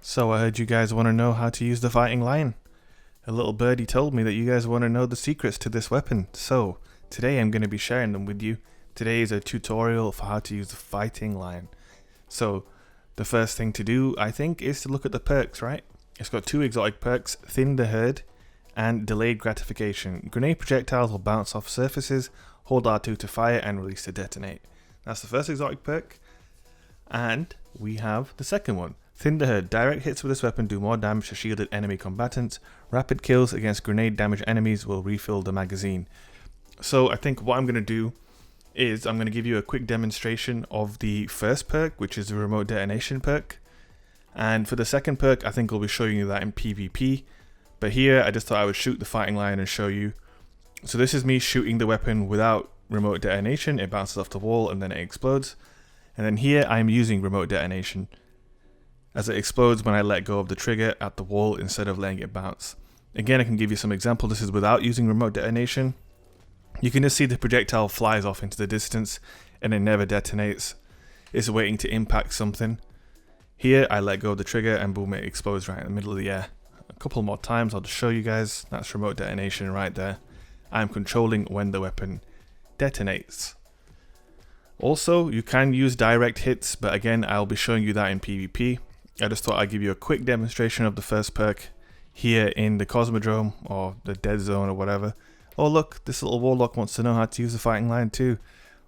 So I heard you guys want to know how to use the fighting lion. A little birdie told me that you guys want to know the secrets to this weapon. So today I'm going to be sharing them with you. Today is a tutorial for how to use the fighting lion. So the first thing to do, I think, is to look at the perks, right? It's got two exotic perks, Thin the Herd and Delayed Gratification. Grenade projectiles will bounce off surfaces, hold R2 to fire and release to detonate. That's the first exotic perk. And we have the second one. Thin the Herd. Direct hits with this weapon do more damage to shielded enemy combatants. Rapid kills against grenade damaged enemies will refill the magazine. So I think what I'm going to do is I'm going to give you a quick demonstration of the first perk, which is the remote detonation perk. And for the second perk, I think I'll be showing you that in PvP. But here I just thought I would shoot the fighting lion and show you. So this is me shooting the weapon without remote detonation. It bounces off the wall and then it explodes. And then here I'm using remote detonation, as it explodes when I let go of the trigger at the wall instead of letting it bounce. Again, I can give you some example. This is without using remote detonation. You can just see the projectile flies off into the distance and it never detonates. It's waiting to impact something. Here I let go of the trigger and boom, it explodes right in the middle of the air. A couple more times I'll just show you guys. That's remote detonation right there. I'm controlling when the weapon detonates. Also, you can use direct hits, but again, I'll be showing you that in PvP. I just thought I'd give you a quick demonstration of the first perk here in the Cosmodrome or the Dead Zone or whatever. Oh look, this little warlock wants to know how to use the fighting lion too.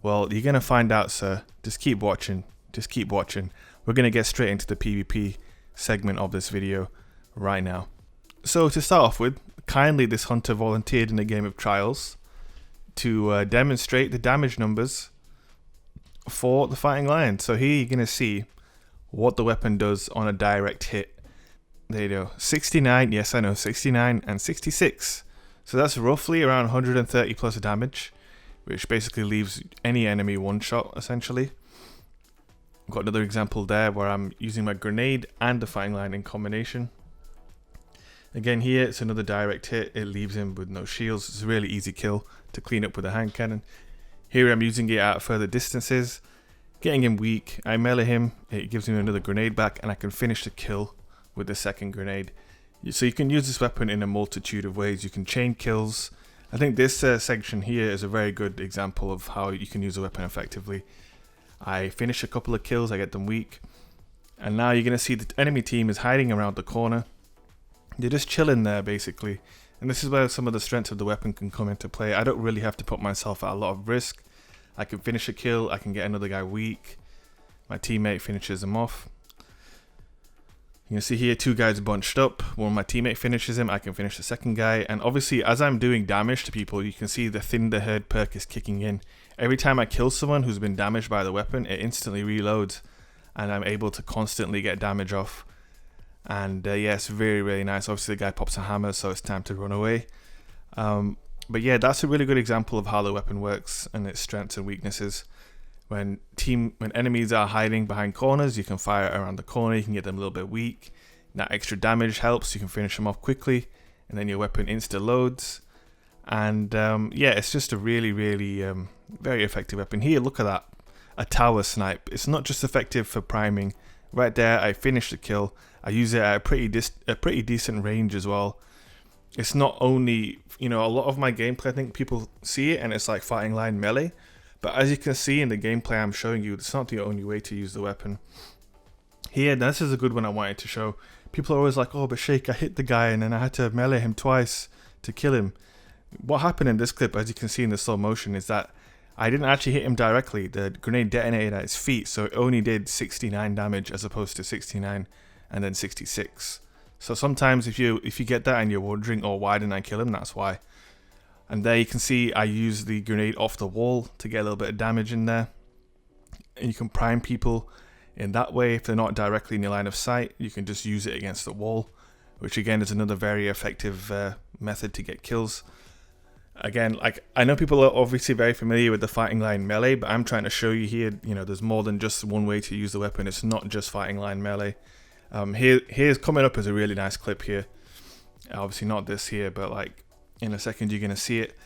Well, you're going to find out, sir. Just keep watching. Just keep watching. We're going to get straight into the PvP segment of this video right now. So to start off with, kindly this hunter volunteered in a game of Trials to demonstrate the damage numbers for the fighting lion. So here you're going to see what the weapon does on a direct hit. There you go, 69, yes I know, 69 and 66. So that's roughly around 130 plus damage, which basically leaves any enemy one shot essentially. I've got another example there where I'm using my grenade and the fighting lion in combination. Again here it's another direct hit, it leaves him with no shields. It's a really easy kill to clean up with a hand cannon. Here I'm using it at further distances, getting him weak, I melee him, it gives me another grenade back and I can finish the kill with the second grenade. So you can use this weapon in a multitude of ways. You can chain kills. I think this section here is a very good example of how you can use a weapon effectively. I finish a couple of kills, I get them weak, and now you're going to see the enemy team is hiding around the corner. They're just chilling there basically. And this is where some of the strengths of the weapon can come into play. I don't really have to put myself at a lot of risk. I can finish a kill, I can get another guy weak. My teammate finishes him off. You can see here two guys bunched up. When my teammate finishes him, I can finish the second guy. And obviously as I'm doing damage to people, you can see the Thin the Herd perk is kicking in. Every time I kill someone who's been damaged by the weapon, it instantly reloads. And I'm able to constantly get damage off. And yeah, it's very nice. Obviously the guy pops a hammer, so it's time to run away. But yeah, that's a really good example of how the weapon works and its strengths and weaknesses. When enemies are hiding behind corners, you can fire around the corner, you can get them a little bit weak. That extra damage helps, you can finish them off quickly, and then your weapon insta loads. And yeah, it's just a really very effective weapon. Here, look at that, a tower snipe. It's not just effective for priming. Right there, I finished the kill. I use it at a pretty decent range as well. It's not only, you know, a lot of my gameplay, I think people see it and it's like fighting lion melee. But as you can see in the gameplay I'm showing you, it's not the only way to use the weapon. Here, this is a good one I wanted to show. People are always like, oh, but Sheikh, I hit the guy and then I had to melee him twice to kill him. What happened in this clip, as you can see in the slow motion, is that I didn't actually hit him directly. The grenade detonated at his feet, so it only did 69 damage as opposed to 69 and then 66. So sometimes if you get that and you're wondering, oh, why didn't I kill him, that's why. And there you can see I use the grenade off the wall to get a little bit of damage in there. And you can prime people in that way. If they're not directly in your line of sight, you can just use it against the wall, which again is another very effective method to get kills. Again, like, I know people are obviously very familiar with the fighting lion melee, but I'm trying to show you here, you know, there's more than just one way to use the weapon. It's not just fighting lion melee. Here's coming up as a really nice clip here. Obviously not this here, but like in a second you're going to see it.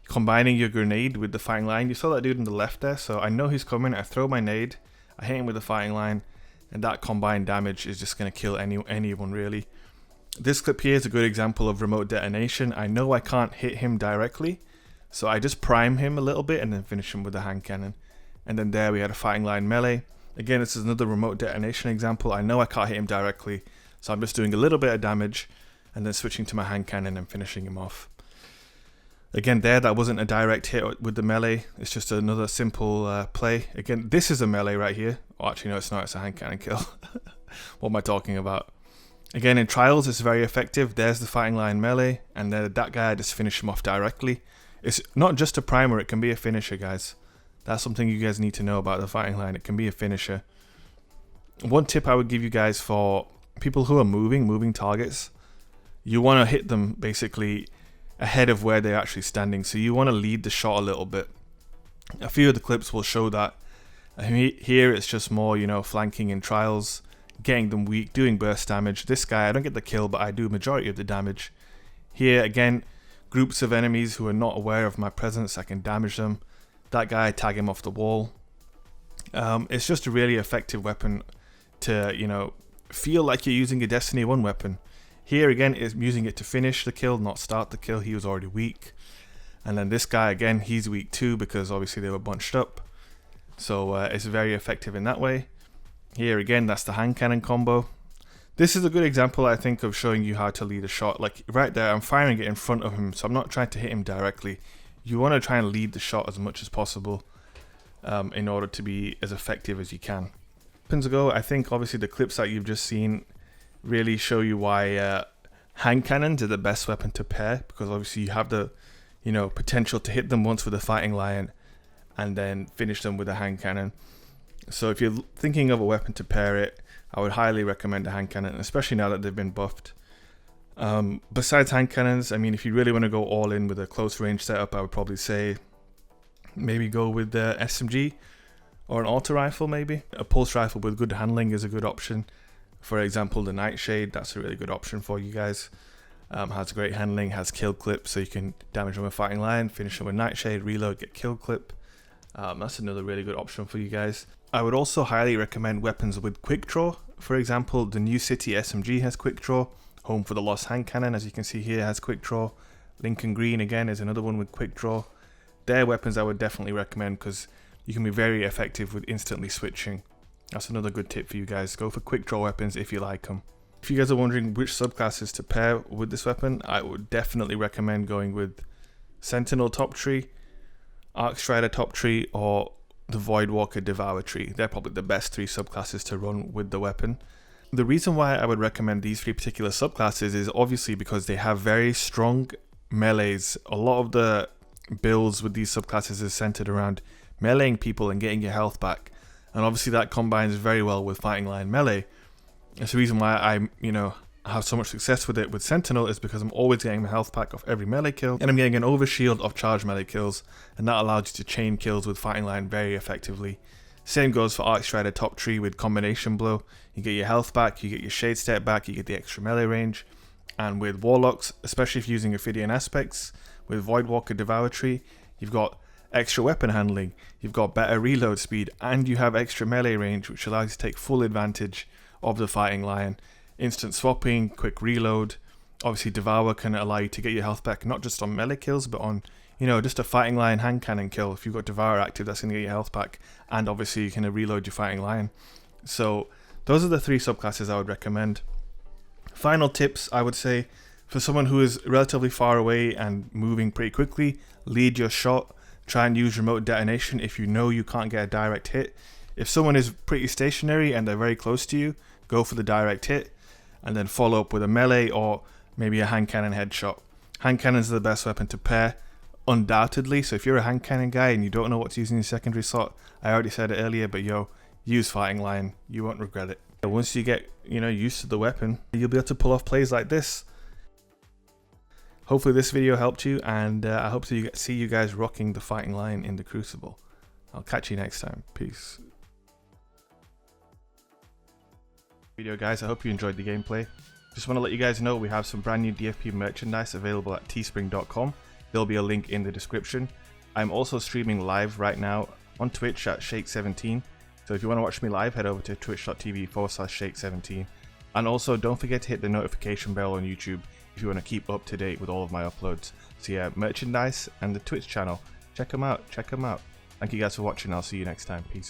Combining your grenade with the fighting lion. You saw that dude on the left there, so I know he's coming. I throw my nade, I hit him with the fighting lion. and that combined damage is just going to kill anyone really. This clip here is a good example of remote detonation. I know I can't hit him directly, so I just prime him a little bit and then finish him with a hand cannon. And then there we had a fighting line melee. Again, this is another remote detonation example. I know I can't hit him directly, so I'm just doing a little bit of damage and then switching to my hand cannon and finishing him off. Again, that wasn't a direct hit with the melee. It's just another simple play. Again, this is a melee right here. Oh, actually, no, it's not. It's a hand cannon kill. What am I talking about? Again, in trials, it's very effective. There's the fighting line melee, and then that guy, I just finish him off directly. It's not just a primer, it can be a finisher, guys. That's something you guys need to know about the fighting line. It can be a finisher. One tip I would give you guys for people who are moving targets, you want to hit them basically ahead of where they're actually standing. So you want to lead the shot a little bit. A few of the clips will show that. Here it's just more, you know, flanking in trials, getting them weak, doing burst damage. This guy, I don't get the kill, but I do majority of the damage. Here, again, groups of enemies who are not aware of my presence, I can damage them. That guy, tag him off the wall. It's just a really effective weapon to, you know, feel like you're using a Destiny 1 weapon. Here, again, is using it to finish the kill, not start the kill. He was already weak. And then this guy, again, he's weak too because obviously they were bunched up. So it's very effective in that way. Here again, that's the hand cannon combo. This is a good example, I think, of showing you how to lead a shot. Like right there, I'm firing it in front of him, so I'm not trying to hit him directly. You want to try and lead the shot as much as possible in order to be as effective as you can. Weapons ago, I think obviously the clips that you've just seen really show you why hand cannons are the best weapon to pair, because obviously you have the, you know, potential to hit them once with a fighting lion and then finish them with a hand cannon. So if you're thinking of a weapon to pair it, I would highly recommend a hand cannon, especially now that they've been buffed. Besides hand cannons, I mean, if you really want to go all in with a close range setup, I would probably say maybe go with the SMG or an auto rifle maybe. A pulse rifle with good handling is a good option. For example, the Nightshade, that's a really good option for you guys. Has great handling, has kill clip, so you can damage them with fighting lion, finish them with Nightshade, reload, get kill clip. That's another really good option for you guys. I would also highly recommend weapons with quick draw. For example, the New City SMG has quick draw. Home for the Lost Hand Cannon, as you can see here, has quick draw. Lincoln Green again is another one with quick draw. They're weapons I would definitely recommend because you can be very effective with instantly switching. That's another good tip for you guys. Go for quick draw weapons if you like them. If you guys are wondering which subclasses to pair with this weapon, I would definitely recommend going with Sentinel top tree, Arc Strider top tree, or the Voidwalker Devour tree. They're probably the best 3 subclasses to run with the weapon. The reason why I would recommend these 3 particular subclasses is obviously because they have very strong melees. A lot of the builds with these subclasses is centered around meleeing people and getting your health back. And obviously that combines very well with fighting line melee. That's the reason why I, you know, have so much success with it with Sentinel, is because I'm always getting my health pack off every melee kill, and I'm getting an overshield of charged melee kills, and that allows you to chain kills with fighting line very effectively. Same goes for Arc Strider top tree with combination blow. You get your health back, you get your shade step back, you get the extra melee range. And with Warlocks, especially if you're using Ophidian aspects, with Voidwalker Devour tree, you've got extra weapon handling, you've got better reload speed, and you have extra melee range, which allows you to take full advantage of the fighting lion. Instant swapping, quick reload. Obviously Devour can allow you to get your health back not just on melee kills, but on, you know, just a fighting lion hand cannon kill. If you've got Devour active, that's going to get your health back, and obviously you can reload your fighting lion. So those are the 3 subclasses I would recommend. Final tips, I would say, for someone who is relatively far away and moving pretty quickly, lead your shot. Try and use remote detonation if you know you can't get a direct hit. If someone is pretty stationary and they're very close to you, go for the direct hit, and then follow up with a melee or maybe a hand cannon headshot. Hand cannons are the best weapon to pair, undoubtedly. So if you're a hand cannon guy and you don't know what to use in your secondary slot, I already said it earlier, but use fighting lion. You won't regret it. Once you get, you know, used to the weapon, you'll be able to pull off plays like this. Hopefully this video helped you, and I hope to see you guys rocking the fighting lion in the Crucible. I'll catch you next time. Peace. Video guys, I hope you enjoyed the gameplay. Just want to let you guys know we have some brand new DFP merchandise available at teespring.com. There'll be a link in the description. I'm also streaming live right now on Twitch at Shake17, So if you want to watch me live, head over to twitch.tv/shake17. And also don't forget to hit the notification bell on YouTube if you want to keep up to date with all of my uploads. So yeah, merchandise and the Twitch channel, check them out, check them out. Thank you guys for watching, I'll see you next time, peace.